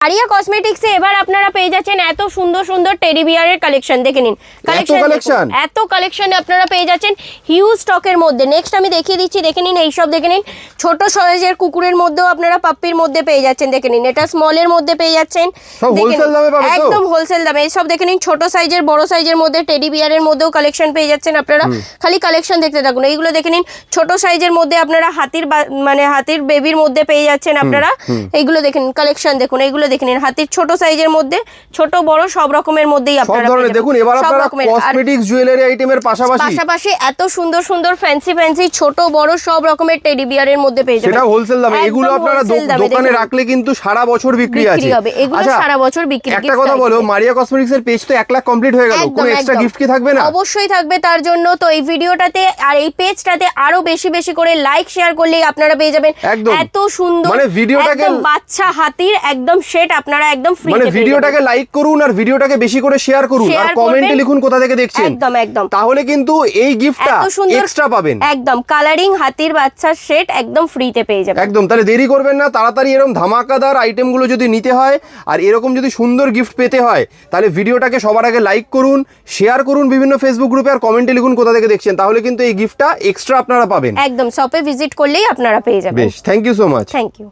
Area কসমেটিক্সে এবার আপনারা পেয়ে যাচ্ছেন এত সুন্দর সুন্দর টেডি বিয়ারের কালেকশন। দেখে নিন এত কালেকশন আপনারা পেয়ে যাচ্ছেন হিউজ স্টকের মধ্যে। নেক্সট আমি দেখিয়ে দিচ্ছি, দেখে নিন এইসব দেখে নিন। ছোট সাইজের কুকুরের মধ্যেও আপনারা পাপ্পির মধ্যে পেয়ে যাচ্ছেন। দেখে নিন এটা স্মলের মধ্যে পেয়ে যাচ্ছেন, একদম হোলসেল দামে। এইসব দেখে নিন ছোট সাইজের বড় সাইজের মধ্যে টেডি বিয়ারের মধ্যেও কালেকশন পেয়ে যাচ্ছেন আপনারা। খালি কালেকশন দেখতে থাকুন। এইগুলো দেখে নিন ছোট সাইজের মধ্যে আপনারা হাতির বেবির মধ্যে পেয়ে যাচ্ছেন আপনারা। এইগুলো দেখে নিন কালেকশন দেখুন, এইগুলো দেখে নিন হাতির ছোট সাইজের মধ্যে, ছোট বড় সব রকমের মধ্যেই আপনারা সব ধরনের দেখুন। এবার আপনারা কসমেটিক্স জুয়েলারি আইটেমের পাশাপাশি এত সুন্দর সুন্দর ফ্যান্সি ছোট বড় সব রকমের টেডি বিয়ারের মধ্যে পেয়ে যাবেন। সেটা হোলসেল দামে। এগুলো আপনারা দোকানে রাখলে কিন্তু সারা বছর বিক্রি আছে। এগুলো সারা বছর বিক্রি। একটা কথা বলো, মারিয়া কসমেটিক্স এর পেজ তো 1 লাখ কমপ্লিট হয়ে গেল, কোনো এক্সট্রা গিফট কি থাকবে না? অবশ্যই থাকবে। তার জন্য তো এই ভিডিওটাতে আর এই পেজটাতে আরো বেশি করে লাইক শেয়ার করলেই আপনারা পেয়ে যাবেন এত সুন্দর মানে ভিডিওটাকে বাচ্চা হাতির একদম সেট আপনারা একদম ফ্রি। মানে ভিডিওটাকে লাইক করুন আর ভিডিওটাকে বেশি করে শেয়ার করুন আর কমেন্টে লিখুন কোথা থেকে দেখছেন। একদম তাহলে কিন্তু এই গিফটটা এক্সট্রা পাবেন। একদম কালারিং হাতির বাচ্চার সেট একদম ফ্রিতে পেয়ে যাবেন। একদম, তাহলে দেরি করবেন না, তাড়াতাড়ি এরকম ধামাকাদার আইটেমগুলো যদি নিতে হয় আর এরকম যদি সুন্দর গিফট পেতে হয় তাহলে ভিডিওটাকে সবার আগে লাইক করুন, শেয়ার করুন বিভিন্ন ফেসবুক গ্রুপে আর কমেন্টে লিখুন কোথা থেকে দেখছেন। তাহলে কিন্তু এই গিফটটা এক্সট্রা আপনারা পাবেন। একদম শপে ভিজিট করলেই আপনারা পেয়ে যাবেন। বেশ, thank you so much. Thank you.